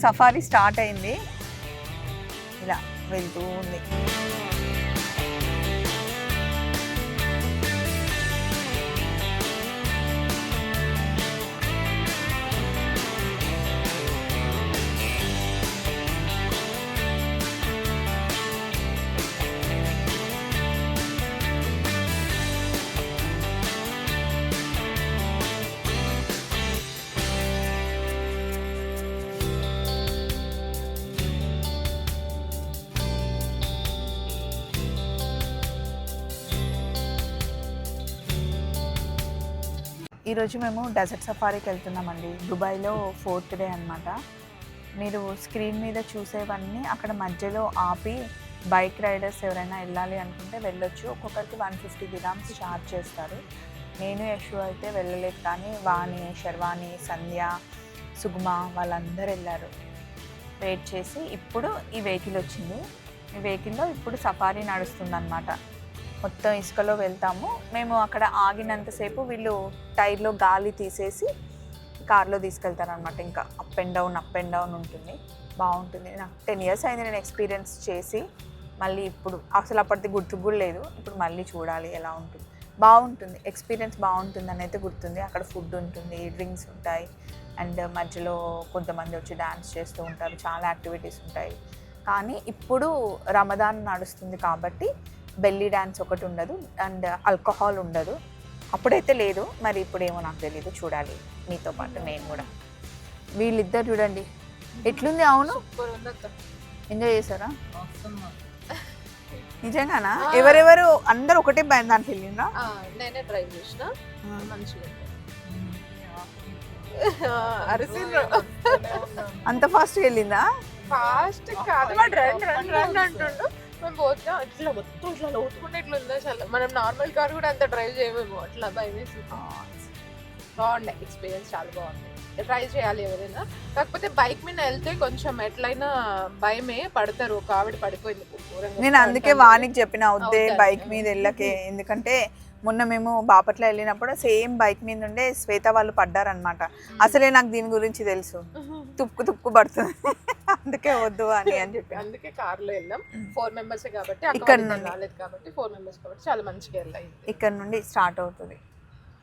Safari start అయింది, ఇలా వెళ్తూ ఉంది. ఈరోజు మేము డెజర్ట్ సఫారీకి వెళ్తున్నామండి. దుబాయ్లో 4th డే అనమాట. మీరు స్క్రీన్ మీద చూసేవన్నీ అక్కడ మధ్యలో ఆపి బైక్ రైడర్స్ ఎవరైనా వెళ్ళాలి అనుకుంటే వెళ్ళొచ్చు. ఒక్కొక్కరికి 150 dirhams ఛార్జ్ చేస్తారు. నేను యశు అయితే వెళ్ళలేదు, కానీ వాణి, శర్వాణి, సంధ్య, సుగుమ వాళ్ళందరూ వెళ్ళారు. వెయిట్ చేసి ఇప్పుడు ఈ వెహికల్ వచ్చింది. ఈ వెహికల్లో ఇప్పుడు సఫారీ నడుస్తుందన్నమాట. మొత్తం ఇసుకలో వెళ్తాము. మేము అక్కడ ఆగినంతసేపు వీళ్ళు టైర్లో గాలి తీసేసి కార్లో తీసుకెళ్తారనమాట. ఇంకా అప్ అండ్ డౌన్ ఉంటుంది. బాగుంటుంది. నాకు 10 years అయింది నేను ఎక్స్పీరియన్స్ చేసి. మళ్ళీ ఇప్పుడు అసలు అప్పటిది గుర్తుకు కూడా లేదు. ఇప్పుడు మళ్ళీ చూడాలి ఎలా ఉంటుంది. బాగుంటుంది, ఎక్స్పీరియన్స్ బాగుంటుంది అని అయితే గుర్తుంది. అక్కడ ఫుడ్ ఉంటుంది, డ్రింక్స్ ఉంటాయి, అండ్ మధ్యలో కొంతమంది వచ్చి డ్యాన్స్ చేస్తూ ఉంటారు. చాలా యాక్టివిటీస్ ఉంటాయి. కానీ ఇప్పుడు రమదాన్ నడుస్తుంది కాబట్టి బెల్లీ డ్యాన్స్ ఒకటి ఉండదు, అండ్ ఆల్కహాల్ ఉండదు. అప్పుడైతే లేదు, మరి ఇప్పుడేమో నాకు తెలీదు. చూడాలి మీతో పాటు నేను కూడా. వీళ్ళిద్దరు చూడండి ఎట్లుంది. అవును, ఎంజాయ్ చేశారా నిజంగానా? ఎవరెవరు అందరు ఒకటే దాంట్లో వెళ్ళిందా? నేనే డ్రైవ్ చేసిన. మంచిగా అంత ఫాస్ట్ వెళ్ళిందా? ఫాస్ట్ కాదు, రన్ అంటుండు. మేము పోతా ఇట్లా మొత్తం ఇట్లా లోతుకుంటే ఇట్లా ఉంది. అసలు మనం నార్మల్ కార్ కూడా అంత డ్రైవ్ చేయమేమో, అట్లా భయం వేసి. బాగుండే ఎక్స్పీరియన్స్, చాలా బాగుంది. ట్రై చేయాలి ఎవరైనా. కాకపోతే బైక్ మీద వెళ్తే కొంచెం ఎట్లయినా భయమే, పడతారు. ఒక ఆవిడ పడిపోయింది. నేను అందుకే వానికి చెప్పిన వద్దే బైక్ మీద వెళ్ళకే. ఎందుకంటే మొన్న మేము బాపట్ల వెళ్ళినప్పుడు సేమ్ బైక్ మీద ఉండే శ్వేత వాళ్ళు పడ్డారనమాట. అసలే నాకు దీని గురించి తెలుసు, తుక్కు పడుతుంది. అందుకే వద్దు అని చెప్పి అందుకే కార్లో వెళ్ళాం. 4 members కాబట్టి ఇక్కడ నుండి రాలేదు కాబట్టి 4 members కాబట్టి చాలా మంచిగా వెళ్ళాయి. ఇక్కడ నుండి స్టార్ట్ అవుతుంది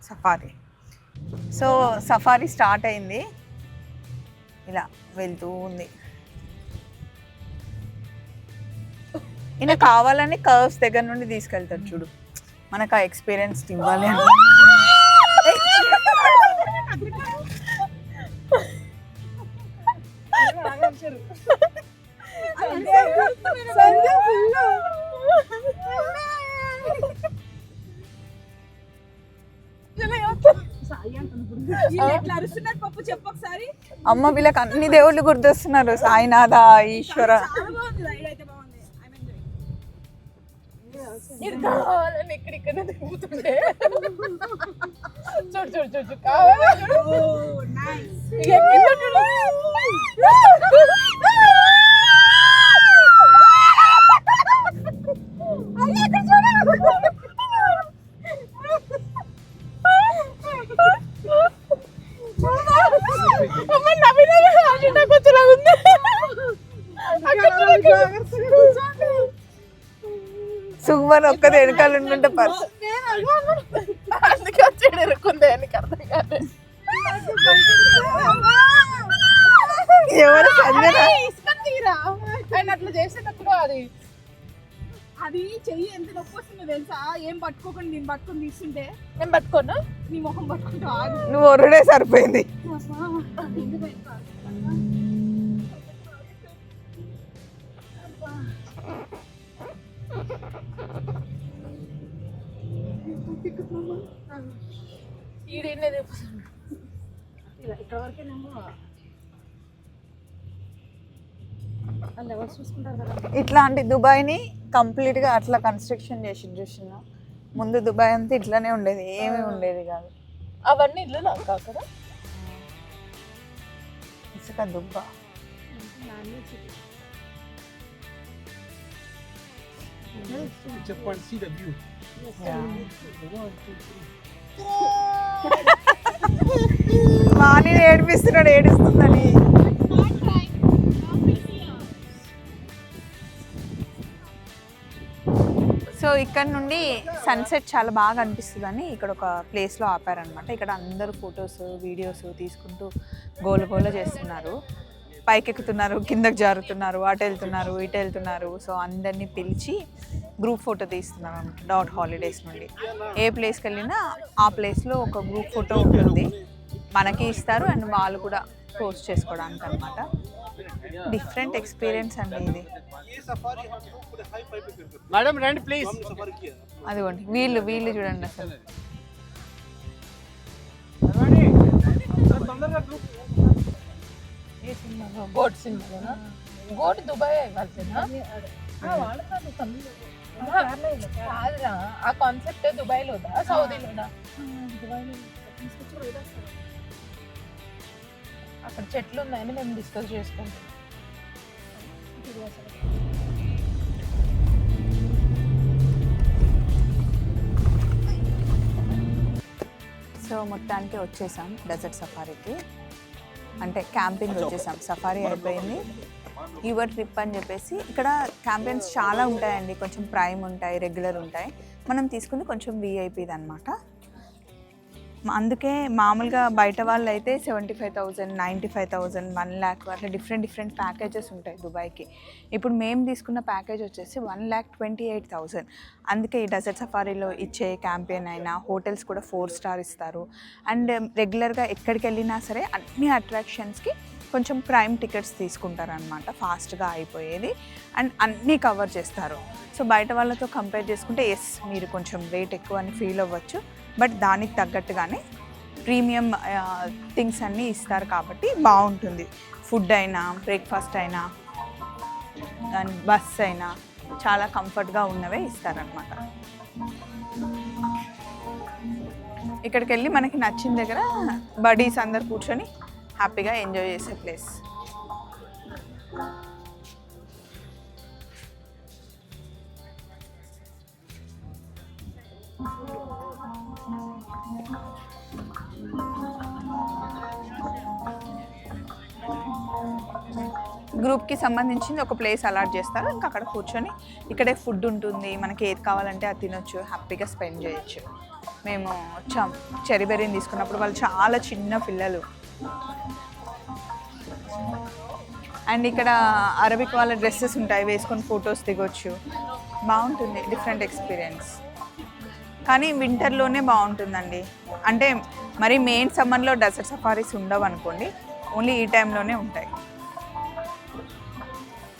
సఫారీ. సో సఫారీ స్టార్ట్ అయింది, ఇలా వెళ్తూ ఉంది. ఈయన కావాలని కర్వ్స్ దగ్గర నుండి తీసుకెళ్తారు చూడు, మనకు ఆ ఎక్స్పీరియన్స్ ఇవ్వాలి అని. అమ్మ వీళ్ళకి అన్ని దేవుళ్ళు గుర్తొస్తున్నారు. సాయినాథ, ఈశ్వర. ఇక్కడ తిరుగుతుండే చూడు చూడు చూడు సుగుమన్ ఒక్కది వెనకాల ఉంటే పర్సు అందుకే వచ్చాడు ఎరుకుంది అని అర్థం కాదు. ఎవరు సంజన ఆయన అట్లా చేసేటప్పుడు అది చెయ్యి ఎంత నొప్పి వస్తుందో తెలుసా? ఏం పట్టుకోకుండా నేను పట్టుకొని తీస్తుంటే. నేను పట్టుకోనా? నీ మొహం పట్టుకుంటా. నువ్వు ఒరుడే సరిపోయింది. ఇక్కడ వరకేనేమో ఇట్లాంటి దుబాయ్ని కంప్లీట్గా అట్లా కన్స్ట్రక్షన్ చేసి చూసిన. ముందు దుబాయ్ అంతా ఇట్లానే ఉండేది, ఏమీ ఉండేది కాదు. అవన్నీ ఇల్లు నాకు అక్కడ ఇసుక దుబ్బ. వాణి ఏడిపిస్తున్నాడు, ఏడుస్తుందని. ఇక్కడ నుండి సన్సెట్ చాలా బాగా అనిపిస్తుందని ఇక్కడ ఒక ప్లేస్లో ఆపారనమాట. ఇక్కడ అందరూ ఫొటోస్ వీడియోస్ తీసుకుంటూ గోల చేస్తున్నారు. పైకి ఎక్కుతున్నారు, కిందకి జారుతున్నారు, అటు వెళ్తున్నారు, ఇటు వెళ్తున్నారు. సో అందరినీ పిలిచి గ్రూప్ ఫోటో తీస్తున్నారు అనమాట డాట్ హాలిడేస్ నుండి. ఏ ప్లేస్కి వెళ్ళినా ఆ ప్లేస్లో ఒక గ్రూప్ ఫోటో ఉంటుంది, మనకి ఇస్తారు అండ్ వాళ్ళు కూడా పోస్ట్ చేసుకోవడానికి అనమాట. డిఫరెంట్ ఎక్స్పీరియన్స్ అండి ఇది. మేడం రండి ప్లీజ్. అదిగోండి వీళ్ళు చూడండి అసలు. గోట్ సినిమాలోనా? గోట్ దుబాయ్ అయిపోతుందా? కాదురా, ఆ కాన్సెప్ట్ దుబాయ్లోదా సౌదీలోదా? అక్కడ చెట్లు ఉన్నాయని మేము డిస్కస్ చేసుకుంటాం. సో మొత్తానికి వచ్చేసాం డెజర్ట్ సఫారీకి, అంటే క్యాంపింగ్ వచ్చేసాం. సఫారీ అయిపోయింది, యువర్ ట్రిప్ అని చెప్పేసి ఇక్కడ క్యాంపెయిన్స్ చాలా ఉంటాయండి. కొంచెం ప్రైమ్ ఉంటాయి, రెగ్యులర్ ఉంటాయి. మనం తీసుకుంది కొంచెం విఐపీది అనమాట. అందుకే మామూలుగా బయట వాళ్ళు అయితే 75,000, 95,000, 1 lakh అట్లా డిఫరెంట్ ప్యాకేజెస్ ఉంటాయి దుబాయ్కి. ఇప్పుడు మేము తీసుకున్న ప్యాకేజ్ వచ్చేసి 1,28,000. అందుకే ఈ డెజర్ట్ సఫారీలో ఇచ్చే క్యాంపెయిన్ అయినా హోటల్స్ కూడా 4 స్టార్ ఇస్తారు. అండ్ రెగ్యులర్గా ఎక్కడికి వెళ్ళినా సరే అన్ని అట్రాక్షన్స్కి కొంచెం ప్రైమ్ టికెట్స్ తీసుకుంటారనమాట, ఫాస్ట్గా అయిపోయేది అండ్ అన్నీ కవర్ చేస్తారు. సో బయట వాళ్ళతో కంపేర్ చేసుకుంటే ఎస్ మీరు కొంచెం రేట్ ఎక్కువ అని ఫీల్ అవ్వచ్చు, బట్ దానికి తగ్గట్టుగానే ప్రీమియం థింగ్స్ అన్నీ ఇస్తారు కాబట్టి బాగుంటుంది. ఫుడ్ అయినా, బ్రేక్ఫాస్ట్ అయినా, అండ్ బస్ అయినా చాలా కంఫర్ట్గా ఉన్నవే ఇస్తారనమాట. ఇక్కడికి వెళ్ళి మనకి నచ్చిన దగ్గర బడీస్ అందరు కూర్చొని హ్యాపీగా ఎంజాయ్ చేసే ప్లేస్. గ్రూప్కి సంబంధించింది ఒక ప్లేస్ అలాట్ చేస్తారు, ఇంకా అక్కడ కూర్చొని ఇక్కడే ఫుడ్ ఉంటుంది, మనకి ఏది కావాలంటే అది తినొచ్చు, హ్యాపీగా స్పెండ్ చేయొచ్చు. మేము వచ్చాం చెరీబెర్రీని తీసుకున్నప్పుడు వాళ్ళు చాలా చిన్న పిల్లలు. అండ్ ఇక్కడ అరబిక్ వాళ్ళ డ్రెస్సెస్ ఉంటాయి, వేసుకొని ఫొటోస్ దిగొచ్చు, బాగుంటుంది. Different experience. కానీ వింటర్లోనే బాగుంటుందండి, అంటే మరి మెయిన్ సమ్మర్లో డెజర్ట్ సఫారీస్ ఉండవు అనుకోండి, ఓన్లీ ఈ టైంలోనే ఉంటాయి.